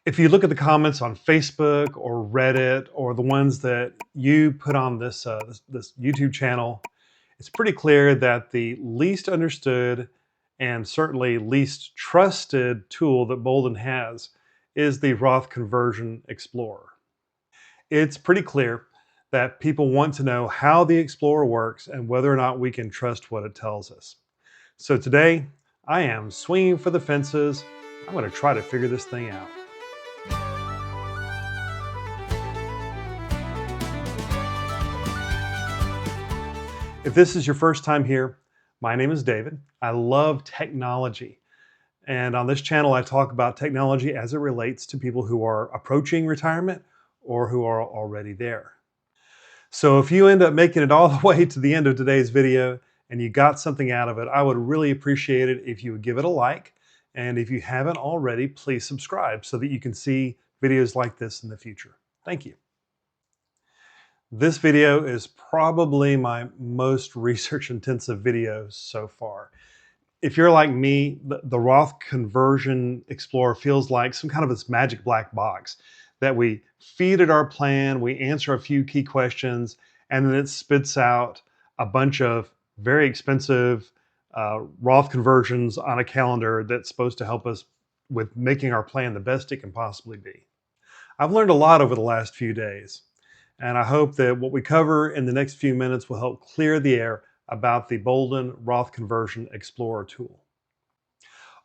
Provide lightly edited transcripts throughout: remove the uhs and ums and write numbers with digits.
If you look at the comments on Facebook or Reddit or the ones that you put on this YouTube channel, it's pretty clear that the least understood and certainly least trusted tool that Boldin has is the Roth Conversion Explorer. It's pretty clear that people want to know how the Explorer works and whether or not we can trust what it tells us. So today, I am swinging for the fences. I'm going to try to figure this thing out. If this is your first time here, my name is David. I love technology. And on this channel, I talk about technology as it relates to people who are approaching retirement or who are already there. So if you end up making it all the way to the end of today's video and you got something out of it, I would really appreciate it if you would give it a like. And if you haven't already, please subscribe so that you can see videos like this in the future. Thank you. This video is probably my most research-intensive video so far. If you're like me, the Roth Conversion Explorer feels like some kind of this magic black box that we feed it our plan, we answer a few key questions, and then it spits out a bunch of very expensive Roth conversions on a calendar that's supposed to help us with making our plan the best it can possibly be. I've learned a lot over the last few days. And I hope that what we cover in the next few minutes will help clear the air about the Boldin Roth Conversion Explorer tool.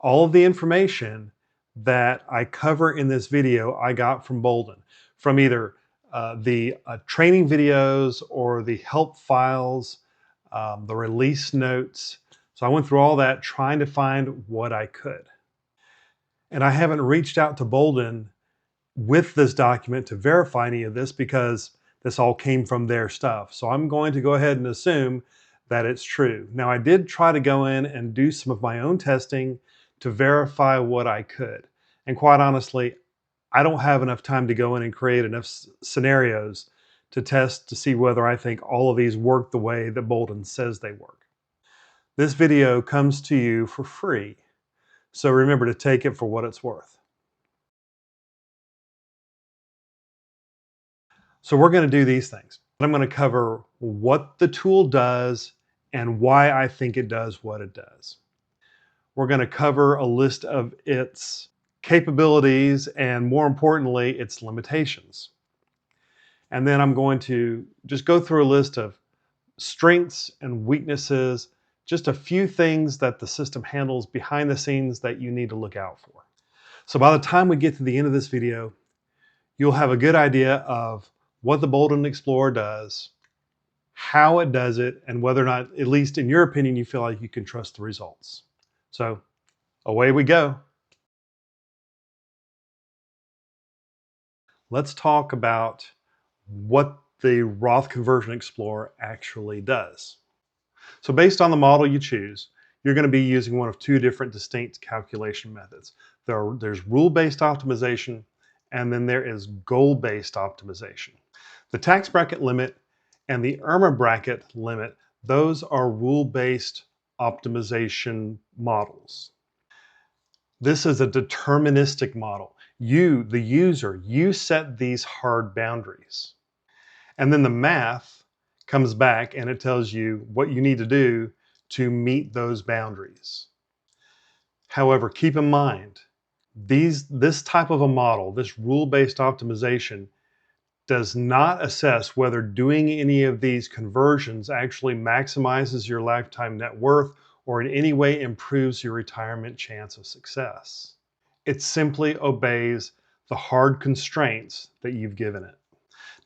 All of the information that I cover in this video, I got from Boldin, from either the training videos or the help files, the release notes. So I went through all that trying to find what I could. And I haven't reached out to Boldin with this document to verify any of this because this all came from their stuff. So I'm going to go ahead and assume that it's true. Now, I did try to go in and do some of my own testing to verify what I could. And quite honestly, I don't have enough time to go in and create enough scenarios to test to see whether I think all of these work the way that Boldin says they work. This video comes to you for free. So remember to take it for what it's worth. So we're going to do these things. I'm going to cover what the tool does and why I think it does what it does. We're going to cover a list of its capabilities and, more importantly, its limitations. And then I'm going to just go through a list of strengths and weaknesses, just a few things that the system handles behind the scenes that you need to look out for. So by the time we get to the end of this video, you'll have a good idea of what the Boldin Explorer does, how it does it, and whether or not, at least in your opinion, you feel like you can trust the results. So away we go. Let's talk about what the Roth Conversion Explorer actually does. So based on the model you choose, you're going to be using one of two different distinct calculation methods. There's rule-based optimization, and then there is goal-based optimization. The tax bracket limit and the IRMA bracket limit, those are rule-based optimization models. This is a deterministic model. You, the user, you set these hard boundaries. And then the math comes back and it tells you what you need to do to meet those boundaries. However, keep in mind, this type of a model, this rule-based optimization, does not assess whether doing any of these conversions actually maximizes your lifetime net worth or in any way improves your retirement chance of success. It simply obeys the hard constraints that you've given it.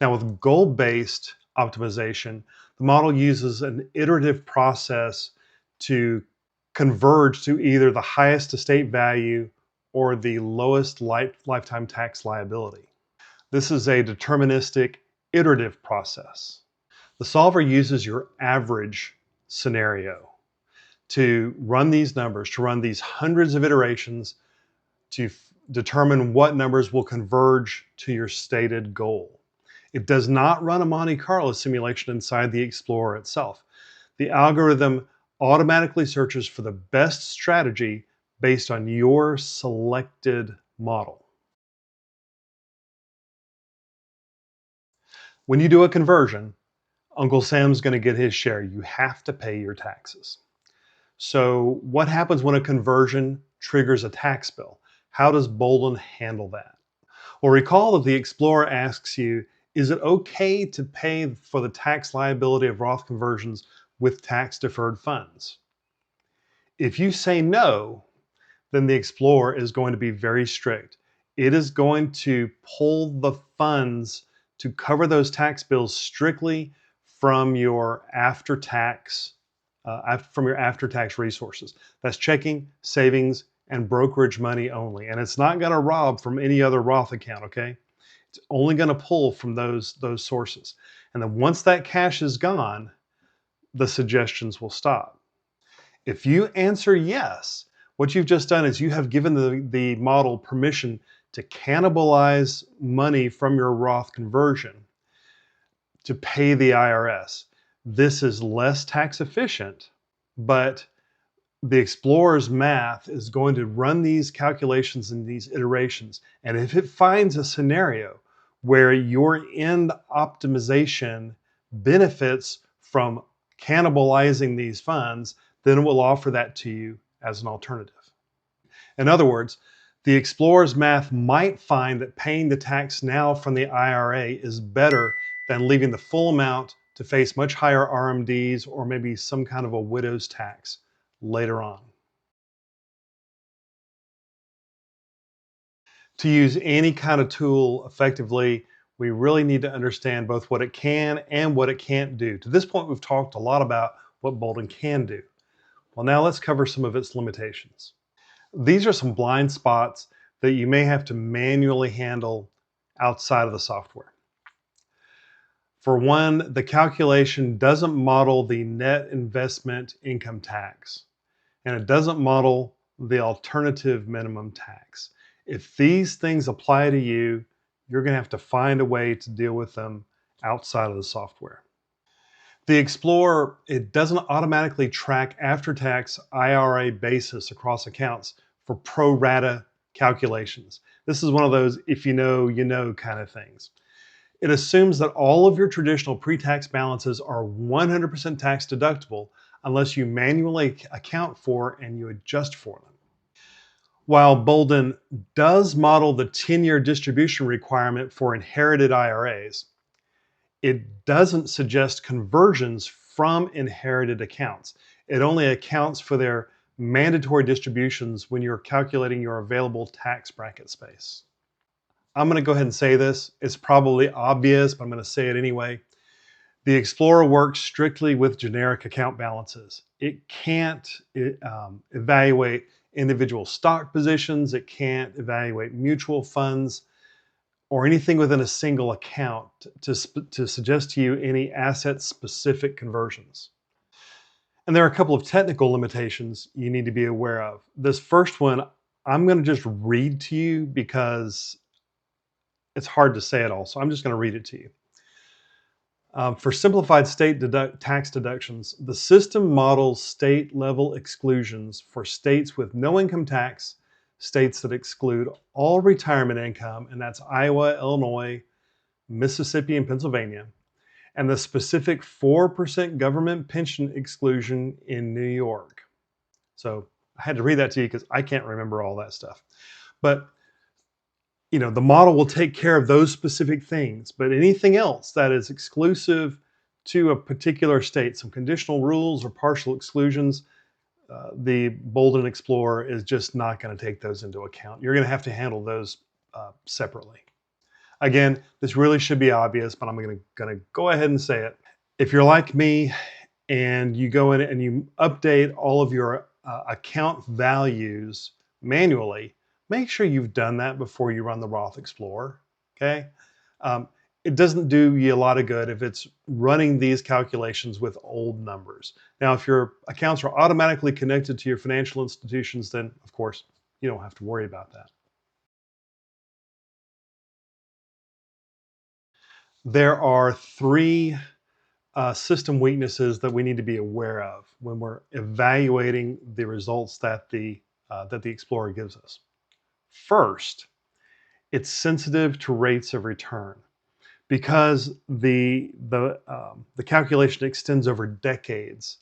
Now, with goal-based optimization, the model uses an iterative process to converge to either the highest estate value or the lowest lifetime tax liability. This is a deterministic iterative process. The solver uses your average scenario to run these numbers, to run these hundreds of iterations to determine what numbers will converge to your stated goal. It does not run a Monte Carlo simulation inside the Explorer itself. The algorithm automatically searches for the best strategy based on your selected model. When you do a conversion, Uncle Sam's going to get his share. You have to pay your taxes. So, what happens when a conversion triggers a tax bill? How does Boldin handle that? Well, recall that the Explorer asks you, is it okay to pay for the tax liability of Roth conversions with tax deferred funds? If you say no, then the Explorer is going to be very strict. It is going to pull the funds to cover those tax bills strictly from your after-tax resources. That's checking, savings, and brokerage money only. And it's not going to rob from any other Roth account, okay? It's only going to pull from those sources. And then once that cash is gone, the suggestions will stop. If you answer yes, what you've just done is you have given the model permission to cannibalize money from your Roth conversion to pay the IRS. This is less tax efficient, but the Explorer's math is going to run these calculations in these iterations. And if it finds a scenario where your end optimization benefits from cannibalizing these funds, then it will offer that to you as an alternative. In other words, the Explorer's math might find that paying the tax now from the IRA is better than leaving the full amount to face much higher RMDs or maybe some kind of a widow's tax later on. To use any kind of tool effectively, we really need to understand both what it can and what it can't do. To this point, we've talked a lot about what Boldin can do. Well, now let's cover some of its limitations. These are some blind spots that you may have to manually handle outside of the software. For one, the calculation doesn't model the net investment income tax, and it doesn't model the alternative minimum tax. If these things apply to you, you're going to have to find a way to deal with them outside of the software. The Explorer, it doesn't automatically track after-tax IRA basis across accounts for pro-rata calculations. This is one of those if you know kind of things. It assumes that all of your traditional pre-tax balances are 100% tax deductible unless you manually account for and you adjust for them. While Boldin does model the 10-year distribution requirement for inherited IRAs, it doesn't suggest conversions from inherited accounts. It only accounts for their mandatory distributions when you're calculating your available tax bracket space. I'm going to go ahead and say this. It's probably obvious, but I'm going to say it anyway. The Explorer works strictly with generic account balances. It can't evaluate individual stock positions. It can't evaluate mutual funds or anything within a single account to suggest to you any asset-specific conversions. And there are a couple of technical limitations you need to be aware of. This first one, I'm going to just read to you because it's hard to say it all, so I'm just going to read it to you. For simplified state tax deductions, the system models state-level exclusions for states with no income tax, states that exclude all retirement income, and that's Iowa, Illinois, Mississippi, and Pennsylvania, and the specific 4% government pension exclusion in New York. So I had to read that to you because I can't remember all that stuff. But the model will take care of those specific things, but anything else that is exclusive to a particular state, some conditional rules or partial exclusions, the Boldin Explorer is just not going to take those into account. You're going to have to handle those separately. Again, this really should be obvious, but I'm going to go ahead and say it. If you're like me and you go in and you update all of your account values manually, make sure you've done that before you run the Roth Explorer, okay? It doesn't do you a lot of good if it's running these calculations with old numbers. Now, if your accounts are automatically connected to your financial institutions, then of course, you don't have to worry about that. There are three system weaknesses that we need to be aware of when we're evaluating the results that the Explorer gives us. First, it's sensitive to rates of return. Because the calculation extends over decades.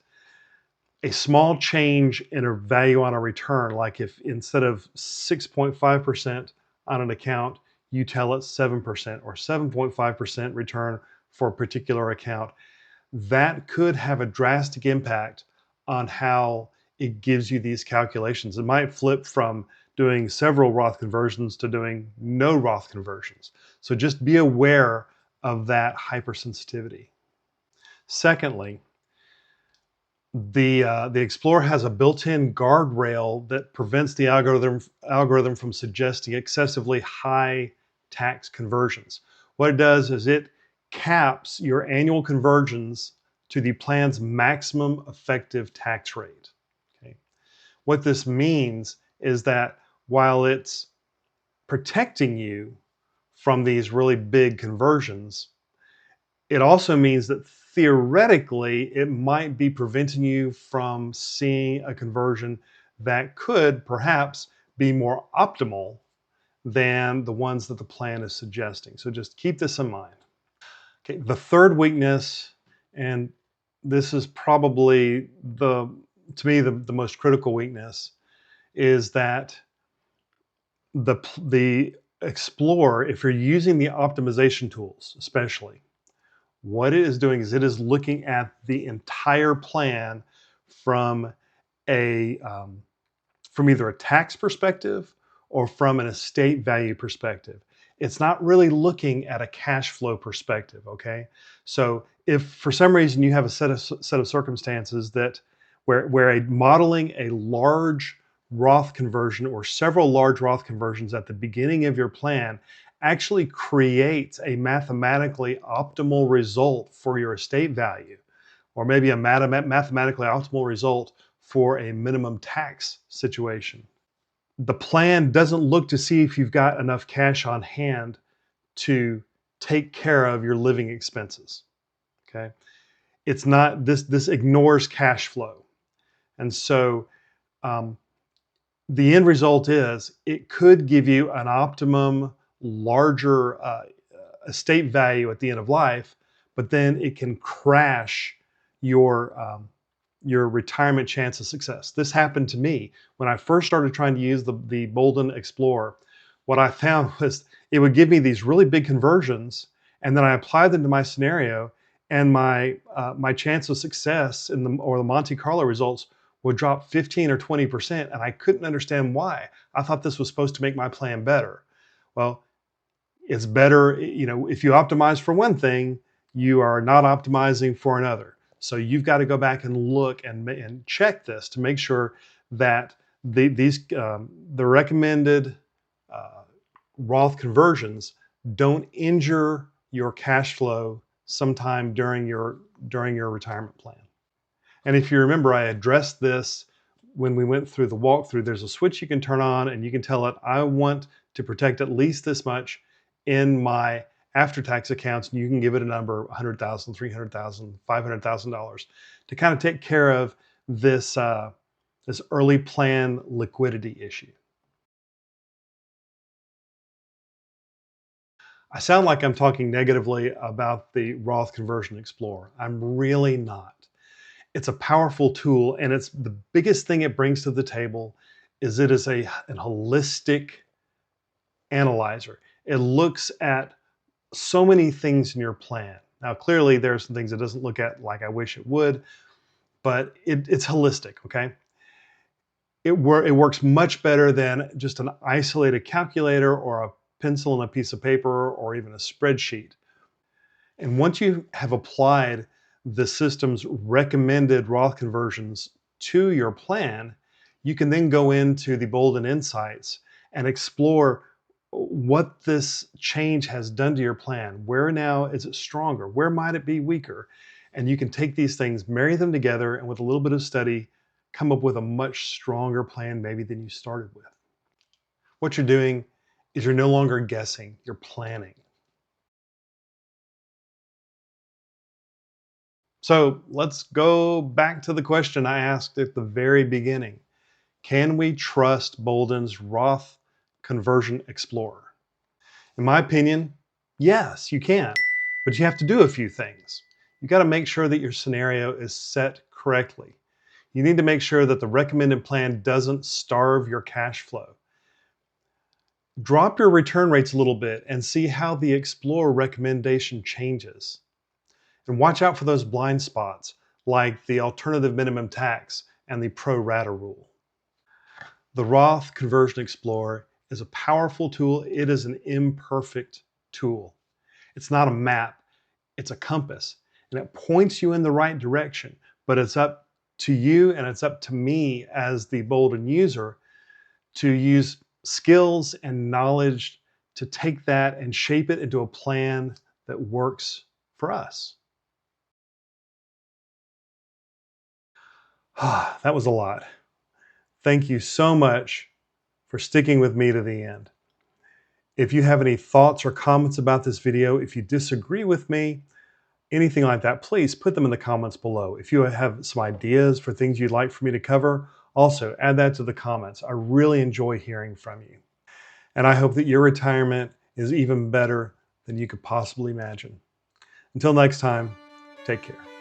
A small change in a value on a return, like if instead of 6.5% on an account, you tell it 7% or 7.5% return for a particular account, that could have a drastic impact on how it gives you these calculations. It might flip from doing several Roth conversions to doing no Roth conversions. So just be aware of that hypersensitivity. Secondly, the Explorer has a built-in guardrail that prevents the algorithm from suggesting excessively high tax conversions. What it does is it caps your annual conversions to the plan's maximum effective tax rate. Okay. What this means is that while it's protecting you from these really big conversions, it also means that theoretically, it might be preventing you from seeing a conversion that could perhaps be more optimal than the ones that the plan is suggesting. So just keep this in mind. Okay, the third weakness, and this is probably to me, the most critical weakness, is that the Explorer, if you're using the optimization tools, especially, what it is doing is it is looking at the entire plan from a from either a tax perspective or from an estate value perspective. It's not really looking at a cash flow perspective. Okay, so if for some reason you have a set of circumstances that where a modeling a large Roth conversion or several large Roth conversions at the beginning of your plan actually creates a mathematically optimal result for your estate value, or maybe a mathematically optimal result for a minimum tax situation. The plan doesn't look to see if you've got enough cash on hand to take care of your living expenses. Okay. It's not this ignores cash flow. And so um, the end result is it could give you an optimum larger estate value at the end of life, but then it can crash your retirement chance of success. This happened to me when I first started trying to use the Boldin Explorer. What I found was it would give me these really big conversions, and then I applied them to my scenario, and my chance of success in the Monte Carlo results would drop 15 or 20%, and I couldn't understand why. I thought this was supposed to make my plan better. Well, it's better, if you optimize for one thing, you are not optimizing for another. So you've got to go back and look and check this to make sure that the recommended uh, Roth conversions don't injure your cash flow sometime during your retirement plan. And if you remember, I addressed this when we went through the walkthrough. There's a switch you can turn on and you can tell it, I want to protect at least this much in my after-tax accounts. And you can give it a number, $100,000, $300,000, $500,000 to kind of take care of this early plan liquidity issue. I sound like I'm talking negatively about the Roth Conversion Explorer. I'm really not. It's a powerful tool, and it's the biggest thing it brings to the table is it is an holistic analyzer. It looks at so many things in your plan. Now, clearly, there are some things it doesn't look at like I wish it would, but it's holistic. Okay, it works much better than just an isolated calculator or a pencil and a piece of paper or even a spreadsheet. And once you have applied the system's recommended Roth conversions to your plan, you can then go into the Boldin Insights and explore what this change has done to your plan. Where now is it stronger? Where might it be weaker? And you can take these things, marry them together, and with a little bit of study, come up with a much stronger plan maybe than you started with. What you're doing is you're no longer guessing, you're planning. So let's go back to the question I asked at the very beginning. Can we trust Boldin's Roth Conversion Explorer? In my opinion, yes, you can. But you have to do a few things. You got to make sure that your scenario is set correctly. You need to make sure that the recommended plan doesn't starve your cash flow. Drop your return rates a little bit and see how the Explorer recommendation changes. And watch out for those blind spots like the alternative minimum tax and the pro-rata rule. The Roth Conversion Explorer is a powerful tool. It is an imperfect tool. It's not a map, it's a compass, and it points you in the right direction. But it's up to you and it's up to me as the Boldin user to use skills and knowledge to take that and shape it into a plan that works for us. That was a lot. Thank you so much for sticking with me to the end. If you have any thoughts or comments about this video, if you disagree with me, anything like that, please put them in the comments below. If you have some ideas for things you'd like for me to cover, also add that to the comments. I really enjoy hearing from you. And I hope that your retirement is even better than you could possibly imagine. Until next time, take care.